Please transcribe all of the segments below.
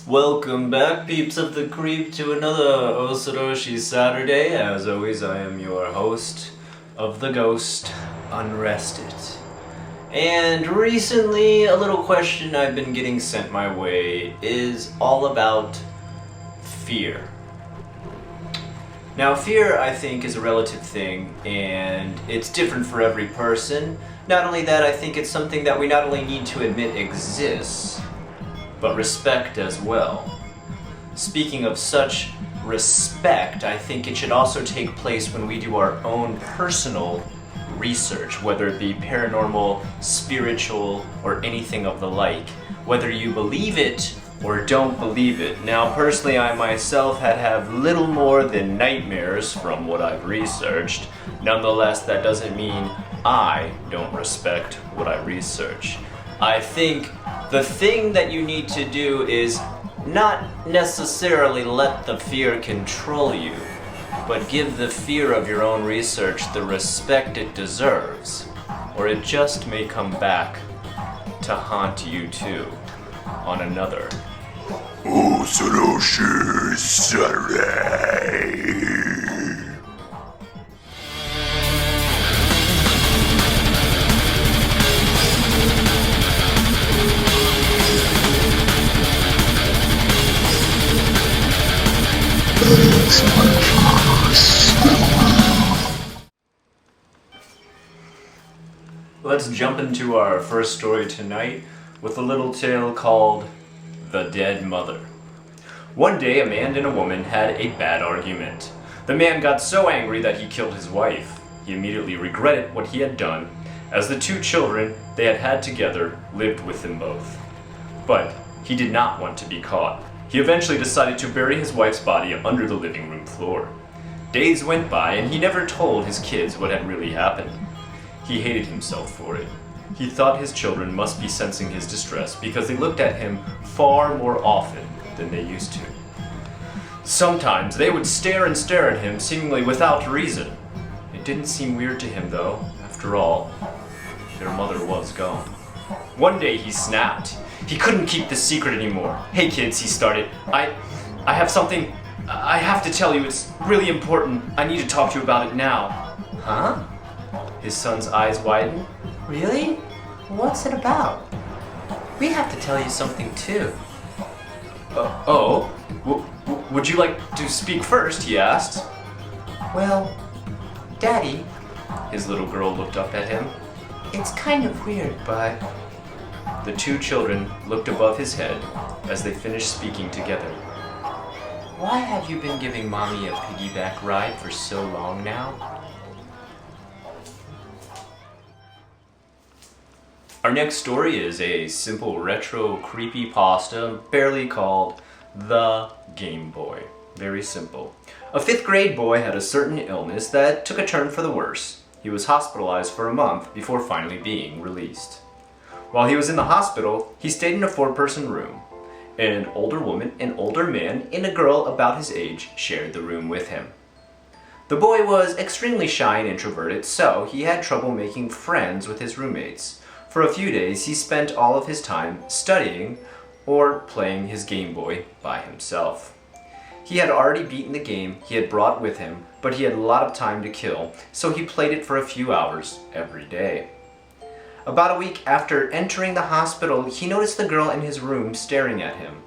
Welcome back, peeps of the creep, to another Osoroshii Saturday. As always, I am your host of the ghost, Unrested. And recently, a little question I've been getting sent my way is all about fear. Now, fear, I think, is a relative thing, and it's different for every person. Not only that, I think it's something that we not only need to admit exists, but respect as well. Speaking of such respect, I think it should also take place when we do our own personal research, whether it be paranormal, spiritual, or anything of the like. Whether you believe it or don't believe it. Now, personally, I myself have little more than nightmares from what I've researched. Nonetheless, that doesn't mean I don't respect what I research. I think the thing that you need to do is not necessarily let the fear control you, but give the fear of your own research the respect it deserves, or it just may come back to haunt you too on another Osoroshii Saturday. Let's jump into our first story tonight with a little tale called The Dead Mother. One day, a man and a woman had a bad argument. The man got so angry that he killed his wife. He immediately regretted what he had done, as the two children they had had together lived with them both. But he did not want to be caught. He eventually decided to bury his wife's body under the living room floor. Days went by and he never told his kids what had really happened. He hated himself for it. He thought his children must be sensing his distress because they looked at him far more often than they used to. Sometimes they would stare and stare at him seemingly without reason. It didn't seem weird to him though. After all, their mother was gone. One day he snapped. He couldn't keep the secret anymore. "Hey kids," he started. I have something I have to tell you. It's really important. I need to talk to you about it now." "Huh?" His son's eyes widened. "Really? What's it about? We have to tell you something too." Would you like to speak first?" he asked. "Well, Daddy," his little girl looked up at him. "It's kind of weird, but..." The two children looked above his head as they finished speaking together. "Why have you been giving Mommy a piggyback ride for so long now?" Our next story is a simple retro creepypasta barely called The Game Boy. Very simple. A 5th grade boy had a certain illness that took a turn for the worse. He was hospitalized for a month before finally being released. While he was in the hospital, he stayed in a 4-person room. An older woman, an older man, and a girl about his age shared the room with him. The boy was extremely shy and introverted, so he had trouble making friends with his roommates. For a few days, he spent all of his time studying or playing his Game Boy by himself. He had already beaten the game he had brought with him, but he had a lot of time to kill, so he played it for a few hours every day. About a week after entering the hospital, he noticed the girl in his room staring at him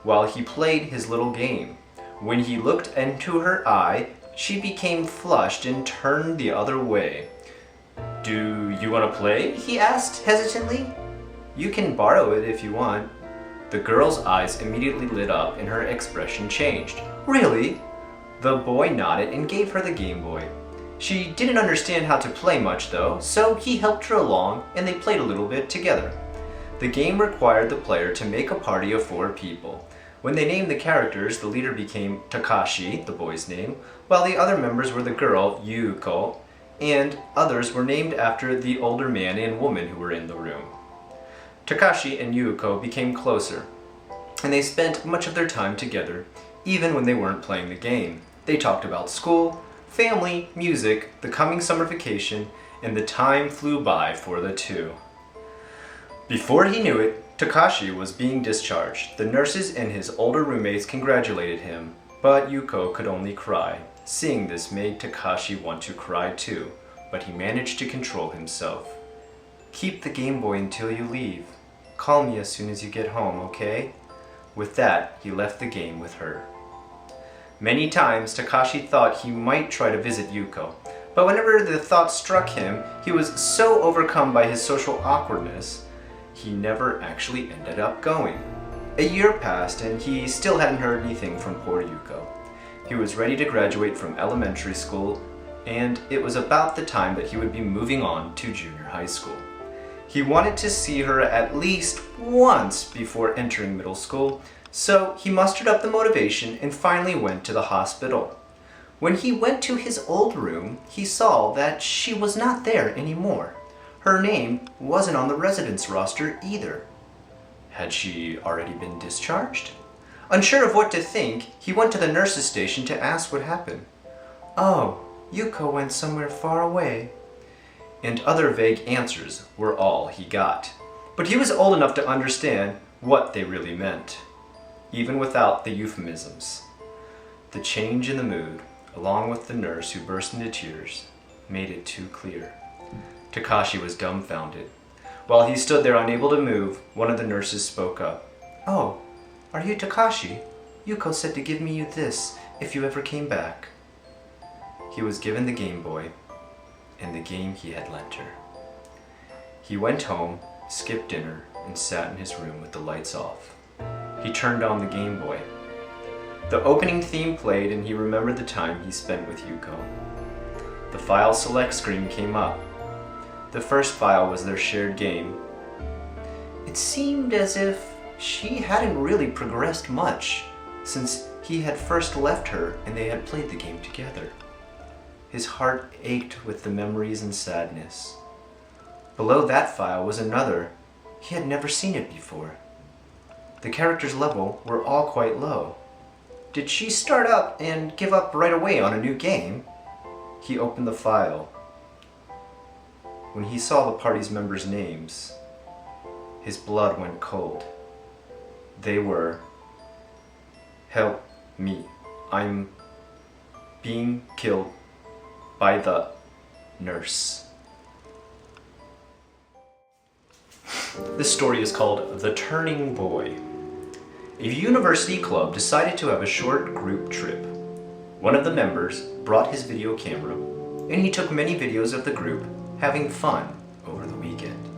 while he played his little game. When he looked into her eye, she became flushed and turned the other way. "Do you want to play?" he asked hesitantly. "You can borrow it if you want." The girl's eyes immediately lit up and her expression changed. "Really?" The boy nodded and gave her the Game Boy. She didn't understand how to play much though, so he helped her along and they played a little bit together. The game required the player to make a party of 4 people. When they named the characters, the leader became Takashi, the boy's name, while the other members were the girl, Yuko, and others were named after the older man and woman who were in the room. Takashi and Yuko became closer, and they spent much of their time together, even when they weren't playing the game. They talked about school, family, music, the coming summer vacation, and the time flew by for the two. Before he knew it, Takashi was being discharged. The nurses and his older roommates congratulated him, but Yuko could only cry. Seeing this made Takashi want to cry too, but he managed to control himself. "Keep the Game Boy until you leave. Call me as soon as you get home, okay?" With that, he left the game with her. Many times, Takashi thought he might try to visit Yuko, but whenever the thought struck him, he was so overcome by his social awkwardness, he never actually ended up going. A year passed and he still hadn't heard anything from poor Yuko. He was ready to graduate from elementary school, and it was about the time that he would be moving on to junior high school. He wanted to see her at least once before entering middle school, so he mustered up the motivation and finally went to the hospital. When he went to his old room, he saw that she was not there anymore. Her name wasn't on the residence roster either. Had she already been discharged? Unsure of what to think, he went to the nurse's station to ask what happened. "Oh, Yuko went somewhere far away." And other vague answers were all he got. But he was old enough to understand what they really meant, even without the euphemisms. The change in the mood, along with the nurse who burst into tears, made it too clear. Takashi was dumbfounded. While he stood there unable to move, one of the nurses spoke up. "Oh, are you Takashi? Yuko said to give me you this if you ever came back." He was given the Game Boy and the game he had lent her. He went home, skipped dinner, and sat in his room with the lights off. He turned on the Game Boy. The opening theme played and he remembered the time he spent with Yuko. The file select screen came up. The first file was their shared game. It seemed as if she hadn't really progressed much since he had first left her and they had played the game together. His heart ached with the memories and sadness. Below that file was another. He had never seen it before. The characters' level were all quite low. Did she start up and give up right away on a new game? He opened the file. When he saw the party's members' names, his blood went cold. They were, "Help me, I'm being killed by the nurse." This story is called The Turning Boy. A university club decided to have a short group trip. One of the members brought his video camera, and he took many videos of the group having fun over the weekend.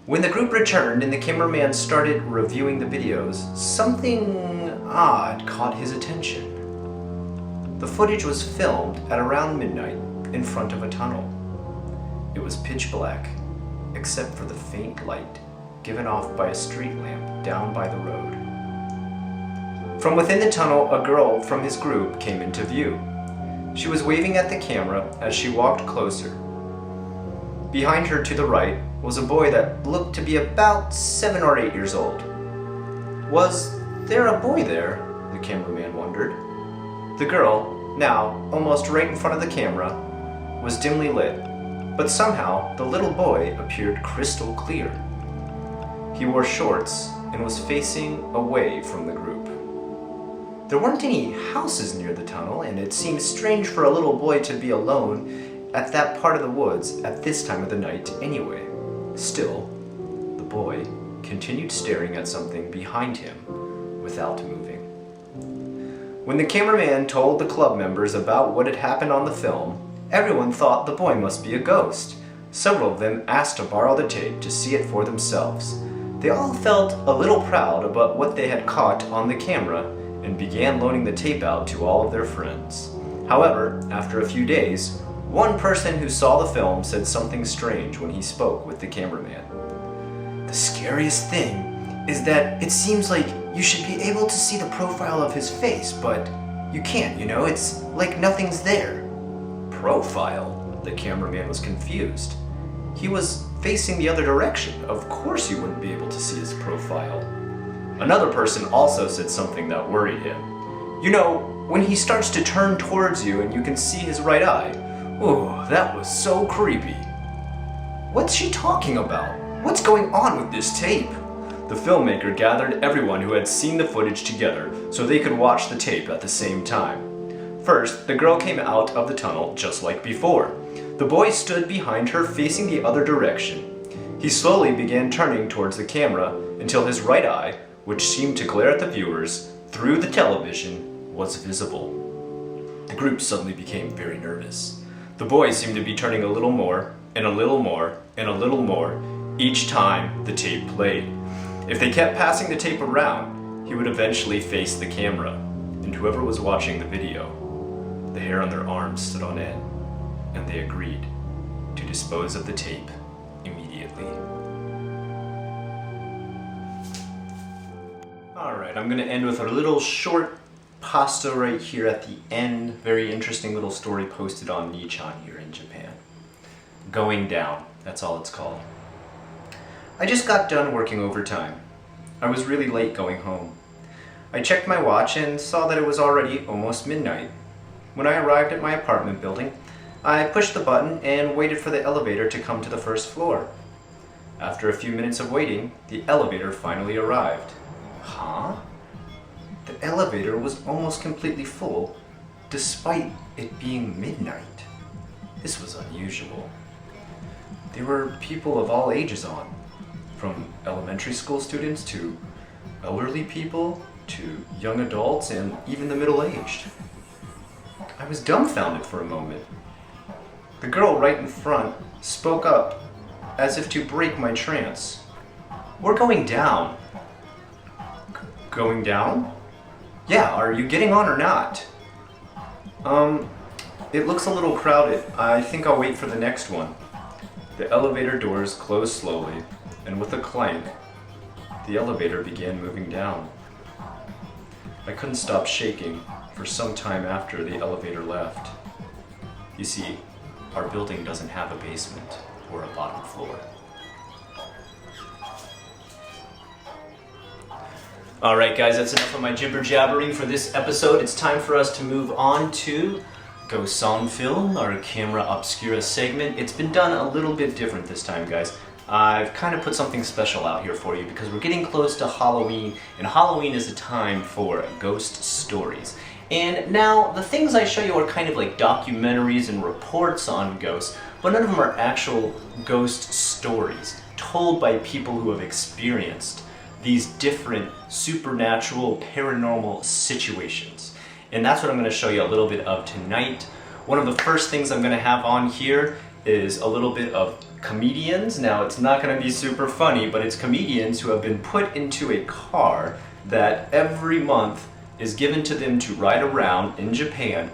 When the group returned and the cameraman started reviewing the videos, something odd caught his attention. The footage was filmed at around midnight in front of a tunnel. It was pitch black, except for the faint light given off by a street lamp down by the road. From within the tunnel, a girl from his group came into view. She was waving at the camera as she walked closer. Behind her to the right was a boy that looked to be about 7 or 8 years old. Was there a boy there? The cameraman wondered. The girl, now almost right in front of the camera, was dimly lit, but somehow the little boy appeared crystal clear. He wore shorts and was facing away from the group. There weren't any houses near the tunnel, and it seemed strange for a little boy to be alone at that part of the woods at this time of the night anyway. Still, the boy continued staring at something behind him without moving. When the cameraman told the club members about what had happened on the film, everyone thought the boy must be a ghost. Several of them asked to borrow the tape to see it for themselves. They all felt a little proud about what they had caught on the camera and began loaning the tape out to all of their friends. However, after a few days, one person who saw the film said something strange when he spoke with the cameraman. "The scariest thing is that it seems like you should be able to see the profile of his face, but you can't, it's like nothing's there." Profile? The cameraman was confused. He was facing the other direction. Of course you wouldn't be able to see his profile. Another person also said something that worried him. You know, when he starts to turn towards you and you can see his right eye. Oh, that was so creepy. What's she talking about? What's going on with this tape? The filmmaker gathered everyone who had seen the footage together so they could watch the tape at the same time. First, the girl came out of the tunnel just like before. The boy stood behind her facing the other direction. He slowly began turning towards the camera until his right eye, which seemed to glare at the viewers through the television, was visible. The group suddenly became very nervous. The boy seemed to be turning a little more, and a little more, and a little more, each time the tape played. If they kept passing the tape around, he would eventually face the camera, and whoever was watching the video, the hair on their arms stood on end, and they agreed to dispose of the tape immediately. Alright, I'm gonna end with a little short pasta right here at the end. Very interesting little story posted on Nichan here in Japan. Going Down, that's all it's called. I just got done working overtime. I was really late going home. I checked my watch and saw that it was already almost midnight. When I arrived at my apartment building, I pushed the button and waited for the elevator to come to the first floor. After a few minutes of waiting, the elevator finally arrived. Huh? The elevator was almost completely full, despite it being midnight. This was unusual. There were people of all ages on, from elementary school students to elderly people to young adults and even the middle-aged. I was dumbfounded for a moment. The girl right in front spoke up as if to break my trance. We're going down. Going down? Yeah, are you getting on or not? It looks a little crowded. I think I'll wait for the next one. The elevator doors closed slowly, and with a clank, the elevator began moving down. I couldn't stop shaking for some time after the elevator left. You see, our building doesn't have a basement or a bottom floor. Alright guys, that's enough of my jibber jabbering for this episode. It's time for us to move on to Ghosts on Film, our camera obscura segment. It's been done a little bit different this time, guys. I've kind of put something special out here for you because we're getting close to Halloween, and Halloween is a time for ghost stories. And now, the things I show you are kind of like documentaries and reports on ghosts, but none of them are actual ghost stories told by people who have experienced these different supernatural, paranormal situations. And that's what I'm going to show you a little bit of tonight. One of the first things I'm going to have on here is a little bit of comedians. Now, it's not going to be super funny, but it's comedians who have been put into a car that every month is given to them to ride around in Japan,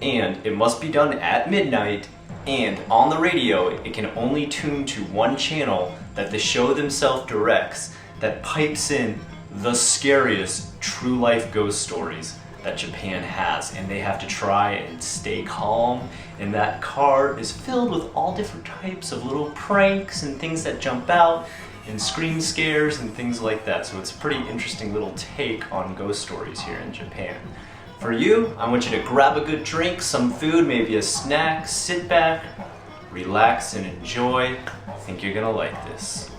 and it must be done at midnight, and on the radio it can only tune to one channel that the show themselves directs, that pipes in the scariest true life ghost stories that Japan has, and they have to try and stay calm, and that car is filled with all different types of little pranks and things that jump out and scream scares and things like that. So it's a pretty interesting little take on ghost stories here in Japan. For you, I want you to grab a good drink, some food, maybe a snack, sit back, relax and enjoy. I think you're gonna like this.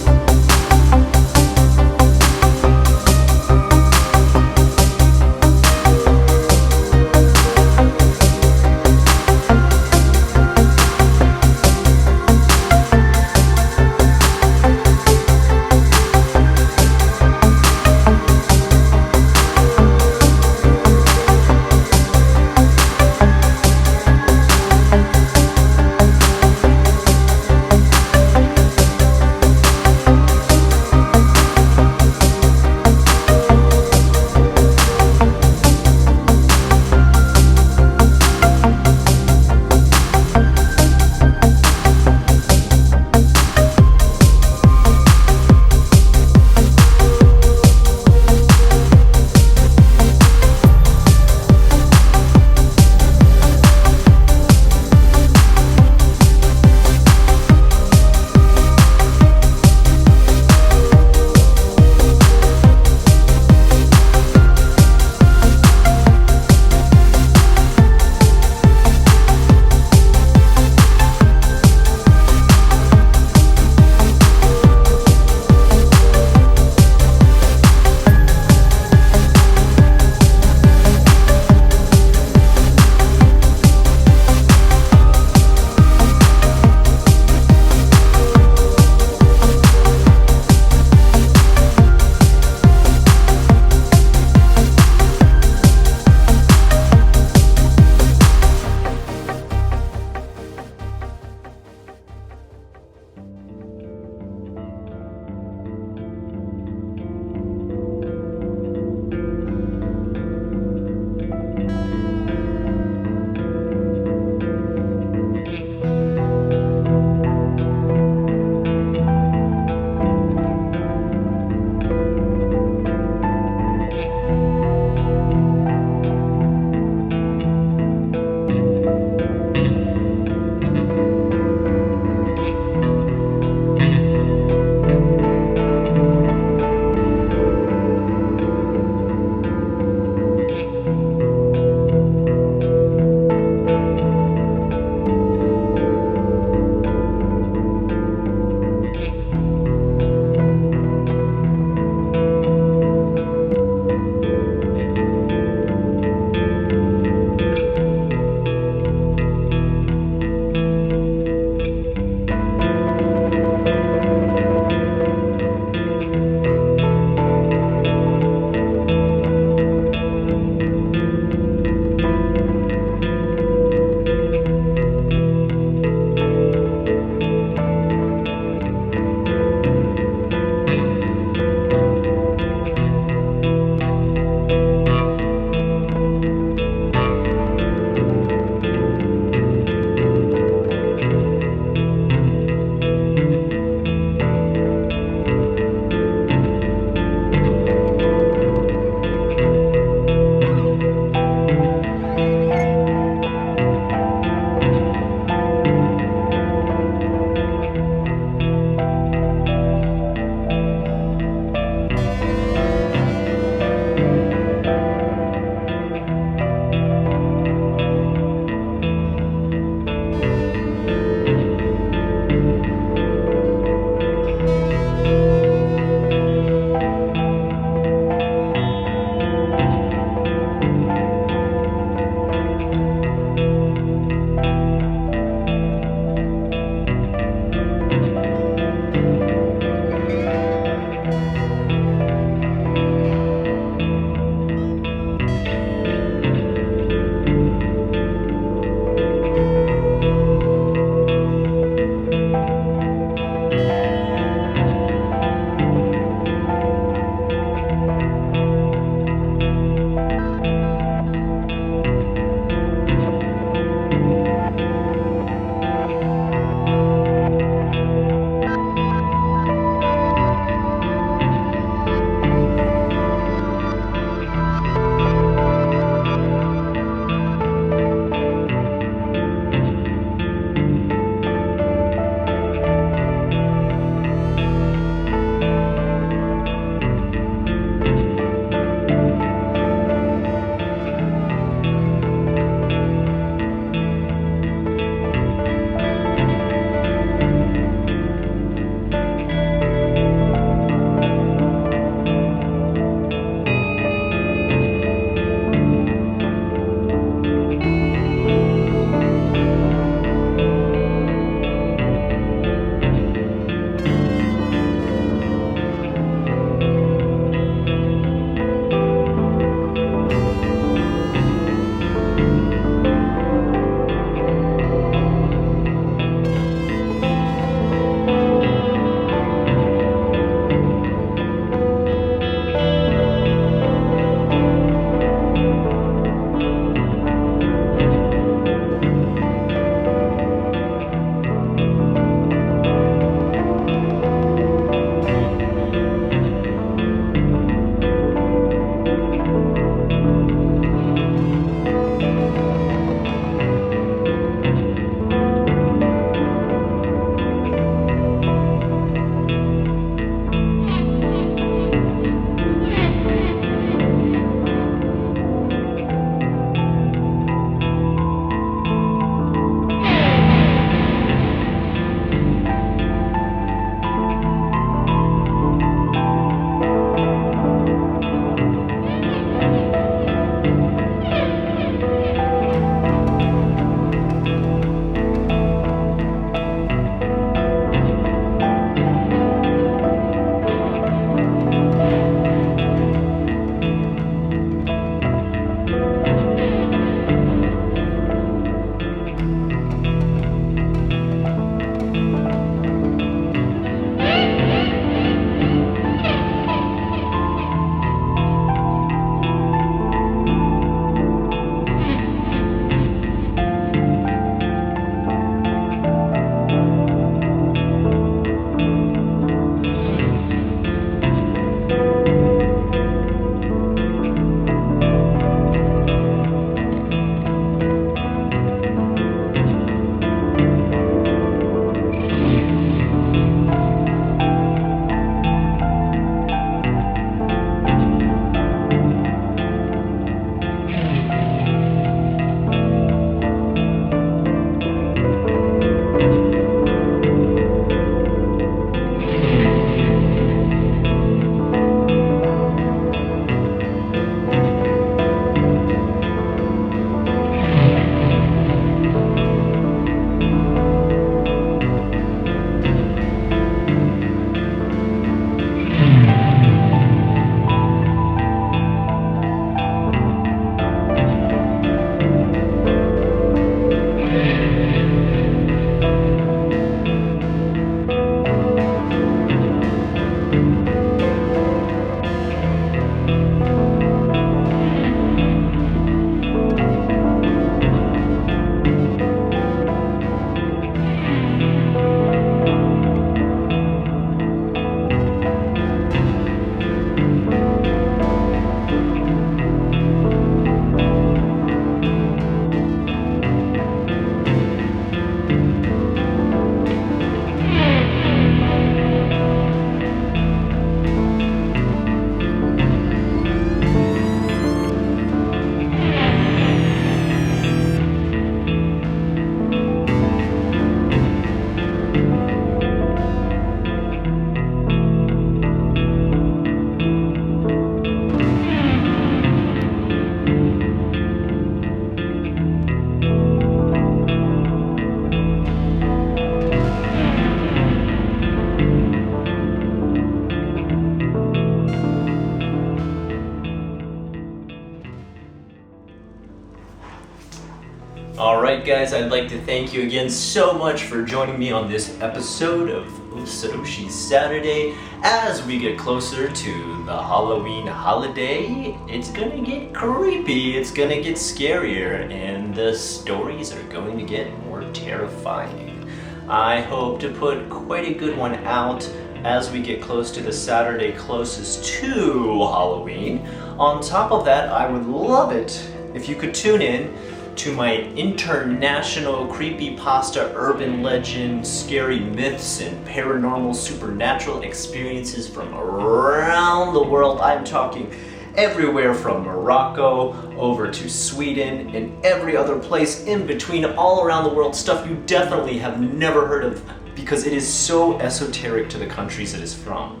Alright guys, I'd like to thank you again so much for joining me on this episode of Osoroshii Saturday. As we get closer to the Halloween holiday, it's gonna get creepy, it's gonna get scarier, and the stories are going to get more terrifying. I hope to put quite a good one out as we get close to the Saturday closest to Halloween. On top of that, I would love it if you could tune in to my international creepypasta, urban legend, scary myths, and paranormal supernatural experiences from around the world. I'm talking everywhere from Morocco over to Sweden and every other place in between, all around the world, stuff you definitely have never heard of because it is so esoteric to the countries it is from.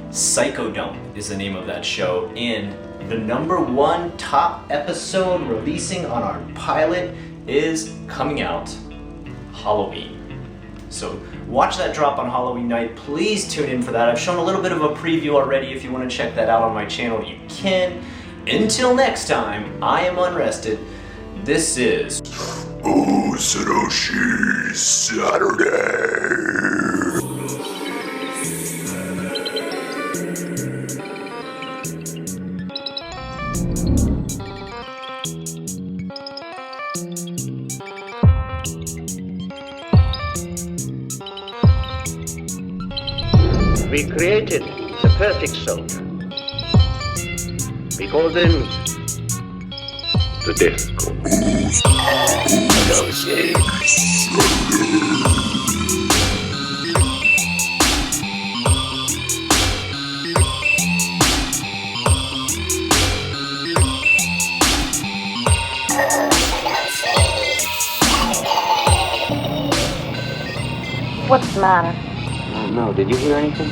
Psychodome is the name of that show, and the #1 top episode releasing on our pilot is coming out Halloween. So watch that drop on Halloween night. Please tune in for that. I've shown a little bit of a preview already. If you want to check that out on my channel, you can. Until next time, I am Unrested. This is Osoroshii Saturday. We created the perfect soldier. We call them the Death Squad. What's the matter? No, did you hear anything?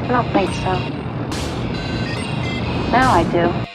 I don't think so. Now I do.